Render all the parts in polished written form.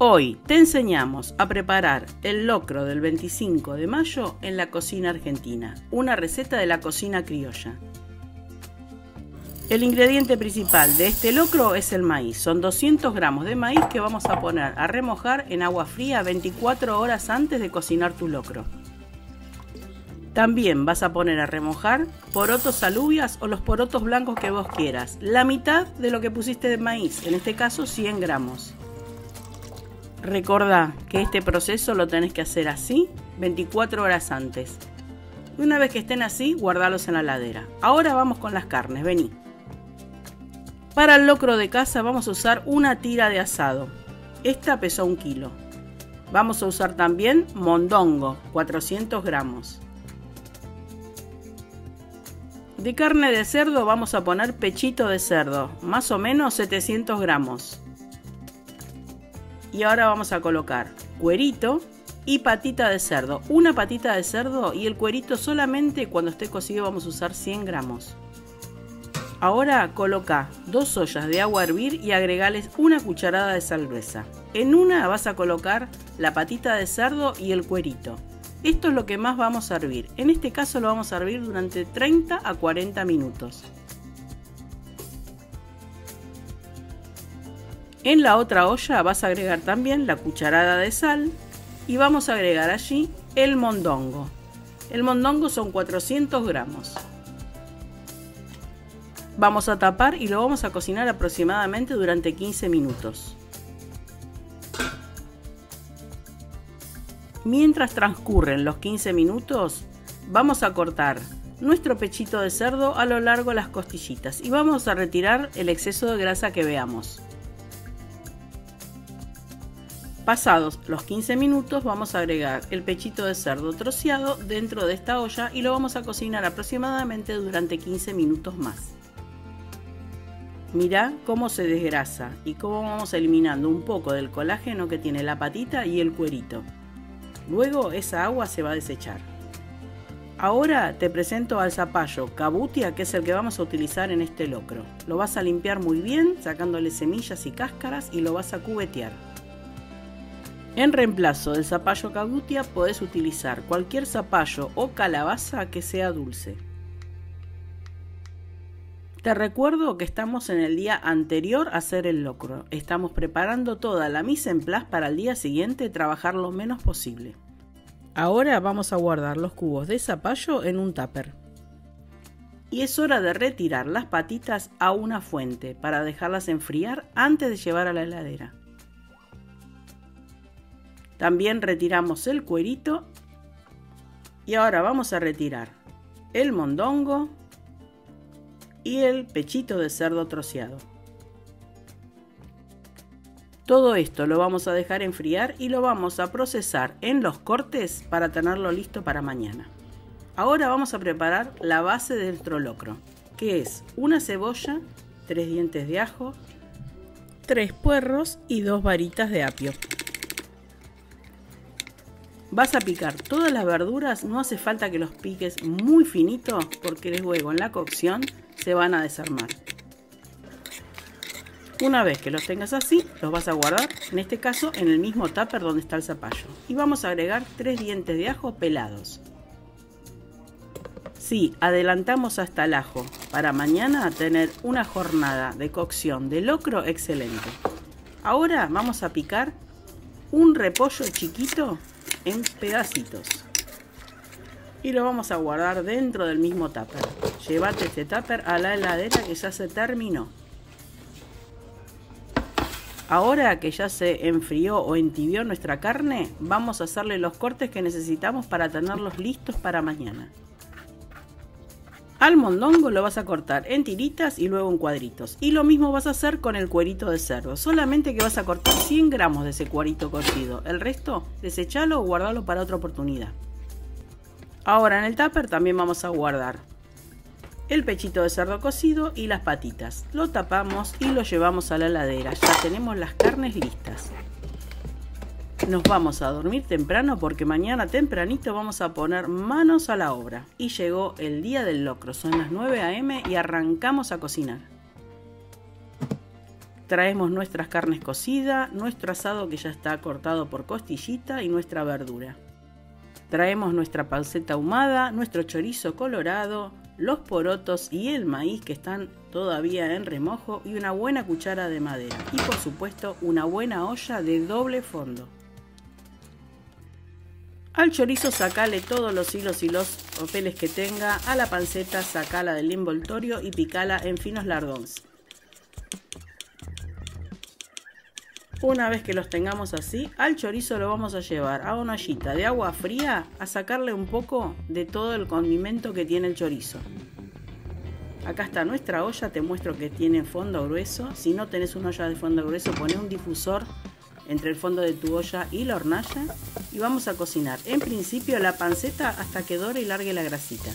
Hoy te enseñamos a preparar el locro del 25 de mayo en la cocina argentina, una receta de la cocina criolla. El ingrediente principal de este locro es el maíz. Son 200 gramos de maíz que vamos a poner a remojar en agua fría 24 horas antes de cocinar tu locro. También vas a poner a remojar porotos alubias o los porotos blancos que vos quieras. La mitad de lo que pusiste de maíz, en este caso 100 gramos. Recordá que este proceso lo tenés que hacer así 24 horas antes. Y una vez que estén así, guardalos en la heladera. Ahora vamos con las carnes, vení. Para el locro de casa vamos a usar una tira de asado. Esta pesó 1 kilo. Vamos a usar también mondongo, 400 gramos. De carne de cerdo vamos a poner pechito de cerdo, más o menos 700 gramos. Y ahora vamos a colocar cuerito y patita de cerdo. Una patita de cerdo y el cuerito solamente cuando esté cocido vamos a usar 100 gramos. Ahora coloca 2 ollas de agua a hervir y agregales una cucharada de sal gruesa. En una vas a colocar la patita de cerdo y el cuerito. Esto es lo que más vamos a hervir. En este caso lo vamos a hervir durante 30 a 40 minutos. En la otra olla vas a agregar también la cucharada de sal y vamos a agregar allí el mondongo. El mondongo son 400 gramos. Vamos a tapar y lo vamos a cocinar aproximadamente durante 15 minutos. Mientras transcurren los 15 minutos, vamos a cortar nuestro pechito de cerdo a lo largo de las costillitas y vamos a retirar el exceso de grasa que veamos. Pasados los 15 minutos vamos a agregar el pechito de cerdo troceado dentro de esta olla y lo vamos a cocinar aproximadamente durante 15 minutos más. Mirá cómo se desgrasa y cómo vamos eliminando un poco del colágeno que tiene la patita y el cuerito. Luego esa agua se va a desechar. Ahora te presento al zapallo cabutia, que es el que vamos a utilizar en este locro. Lo vas a limpiar muy bien sacándole semillas y cáscaras y lo vas a cubetear. En reemplazo del zapallo cabutia podés utilizar cualquier zapallo o calabaza que sea dulce. Te recuerdo que estamos en el día anterior a hacer el locro. Estamos preparando toda la mise en place para el día siguiente trabajar lo menos posible. Ahora vamos a guardar los cubos de zapallo en un tupper. Y es hora de retirar las patitas a una fuente para dejarlas enfriar antes de llevar a la heladera. También retiramos el cuerito y ahora vamos a retirar el mondongo y el pechito de cerdo troceado. Todo esto lo vamos a dejar enfriar y lo vamos a procesar en los cortes para tenerlo listo para mañana. Ahora vamos a preparar la base de nuestro locro, que es una cebolla, 3 dientes de ajo, 3 puerros y 2 varitas de apio. Vas a picar todas las verduras, no hace falta que los piques muy finitos porque luego en la cocción se van a desarmar. Una vez que los tengas así, los vas a guardar, en este caso en el mismo tupper donde está el zapallo. Y vamos a agregar 3 dientes de ajo pelados. Sí, adelantamos hasta el ajo para mañana tener una jornada de cocción de locro excelente. Ahora vamos a picar un repollo chiquito en pedacitos y lo vamos a guardar dentro del mismo tupper. Llévate este tupper a la heladera que ya se terminó. Ahora que ya se enfrió o entibió nuestra carne, vamos a hacerle los cortes que necesitamos para tenerlos listos para mañana. Al mondongo lo vas a cortar en tiritas y luego en cuadritos. Y lo mismo vas a hacer con el cuerito de cerdo. Solamente que vas a cortar 100 gramos de ese cuerito cocido. El resto, desechalo o guardalo para otra oportunidad. Ahora en el tupper también vamos a guardar el pechito de cerdo cocido y las patitas. Lo tapamos y lo llevamos a la heladera. Ya tenemos las carnes listas. Nos vamos a dormir temprano porque mañana tempranito vamos a poner manos a la obra. Y llegó el día del locro, son las 9 AM y arrancamos a cocinar. Traemos nuestras carnes cocidas, nuestro asado que ya está cortado por costillita y nuestra verdura. Traemos nuestra panceta ahumada, nuestro chorizo colorado, los porotos y el maíz que están todavía en remojo y una buena cuchara de madera. Y por supuesto una buena olla de doble fondo. Al chorizo sacale todos los hilos y los papeles que tenga, a la panceta sacala del envoltorio y picala en finos lardons. Una vez que los tengamos así, al chorizo lo vamos a llevar a una ollita de agua fría a sacarle un poco de todo el condimento que tiene el chorizo. Acá está nuestra olla, te muestro que tiene fondo grueso. Si no tenés una olla de fondo grueso, poné un difusor entre el fondo de tu olla y la hornalla y vamos a cocinar en principio la panceta hasta que dore y largue la grasita.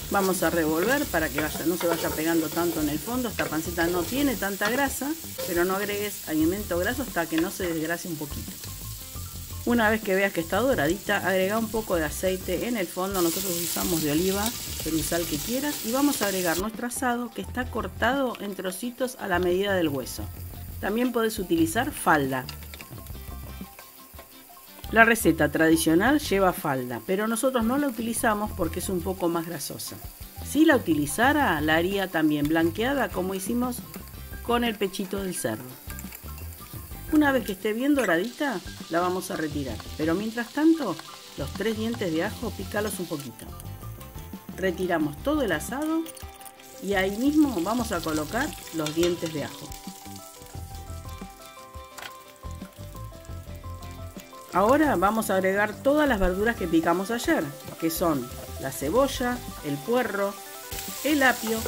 Vamos a revolver para que no se vaya pegando tanto en el fondo. Esta panceta no tiene tanta grasa, pero no agregues alimento graso hasta que no se desgrase un poquito. Una vez que veas que está doradita, agrega un poco de aceite en el fondo. Nosotros usamos de oliva, pero usa el que quieras. Y vamos a agregar nuestro asado que está cortado en trocitos a la medida del hueso. También podés utilizar falda. La receta tradicional lleva falda, pero nosotros no la utilizamos porque es un poco más grasosa. Si la utilizara, la haría también blanqueada como hicimos con el pechito del cerdo. Una vez que esté bien doradita, la vamos a retirar. Pero mientras tanto, los 3 dientes de ajo, pícalos un poquito. Retiramos todo el asado y ahí mismo vamos a colocar los dientes de ajo. Ahora vamos a agregar todas las verduras que picamos ayer, que son la cebolla, el puerro, el apio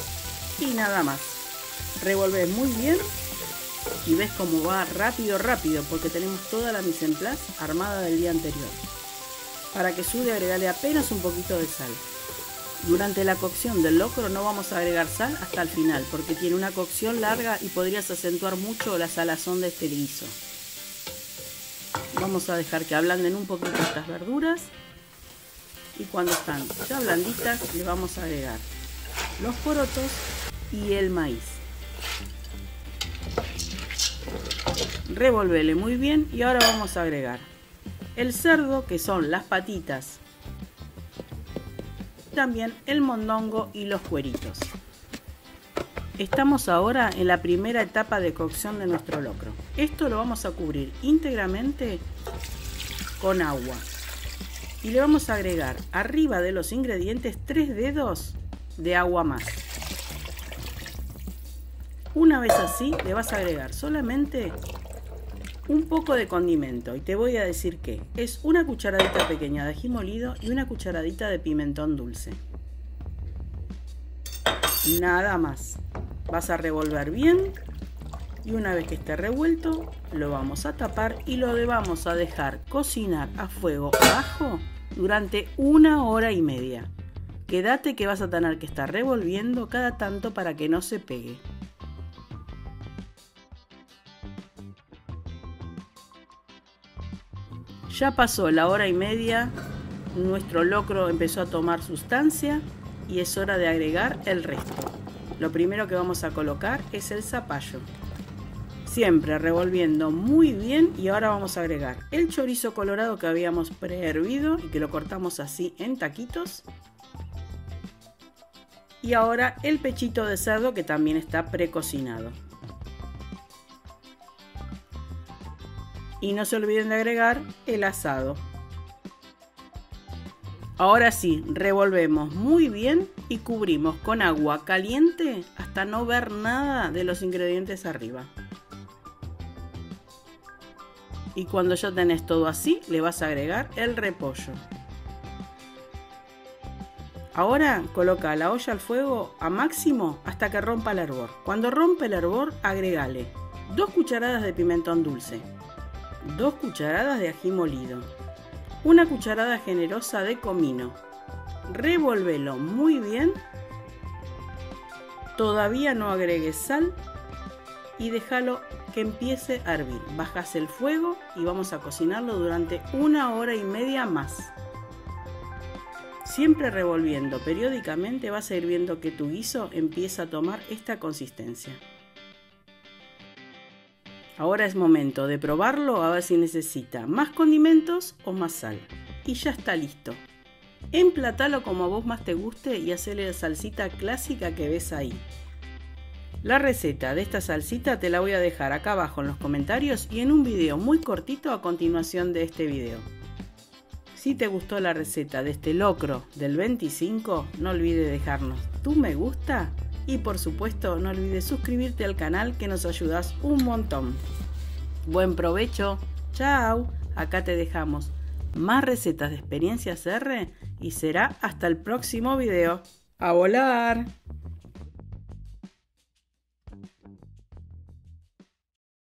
y nada más. Revolvés muy bien y ves cómo va rápido porque tenemos toda la mise en place armada del día anterior. Para que sude, agregale apenas un poquito de sal. Durante la cocción del locro no vamos a agregar sal hasta el final porque tiene una cocción larga y podrías acentuar mucho la salazón de este guiso. Vamos a dejar que ablanden un poquito estas verduras y cuando están ya blanditas le vamos a agregar los porotos y el maíz. Revolvele muy bien y ahora vamos a agregar el cerdo, que son las patitas, también el mondongo y los cueritos. Estamos ahora en la primera etapa de cocción de nuestro locro. Esto lo vamos a cubrir íntegramente con agua y le vamos a agregar arriba de los ingredientes 3 dedos de agua más. Una vez así le vas a agregar solamente un poco de condimento y te voy a decir que es una cucharadita pequeña de ají molido y una cucharadita de pimentón dulce. Nada más. Vas a revolver bien y una vez que esté revuelto lo vamos a tapar y lo vamos a dejar cocinar a fuego bajo durante 1 hora y media. Quédate que vas a tener que estar revolviendo cada tanto para que no se pegue. Ya pasó la 1 hora y media, nuestro locro empezó a tomar sustancia y es hora de agregar el resto. Lo primero que vamos a colocar es el zapallo. Siempre revolviendo muy bien y ahora vamos a agregar el chorizo colorado que habíamos prehervido y que lo cortamos así en taquitos. Y ahora el pechito de cerdo que también está precocinado. Y no se olviden de agregar el asado. Ahora sí, revolvemos muy bien y cubrimos con agua caliente hasta no ver nada de los ingredientes arriba. Y cuando ya tenés todo así, le vas a agregar el repollo. Ahora coloca la olla al fuego a máximo hasta que rompa el hervor. Cuando rompe el hervor, agregale 2 cucharadas de pimentón dulce, 2 cucharadas de ají molido, 1 cucharada generosa de comino. Revolvelo muy bien. Todavía no agregues sal y déjalo que empiece a hervir. Bajas el fuego y vamos a cocinarlo durante 1 hora y media más. Siempre revolviendo periódicamente vas a ir viendo que tu guiso empieza a tomar esta consistencia. Ahora es momento de probarlo a ver si necesita más condimentos o más sal. Y ya está listo. Emplatalo como a vos más te guste y hacele la salsita clásica que ves ahí. La receta de esta salsita te la voy a dejar acá abajo en los comentarios y en un video muy cortito a continuación de este video. Si te gustó la receta de este locro del 25, no olvides dejarnos tu me gusta y por supuesto no olvides suscribirte al canal que nos ayudas un montón. Buen provecho, chao, acá te dejamos más recetas de Experiencias R y será hasta el próximo video. ¡A volar!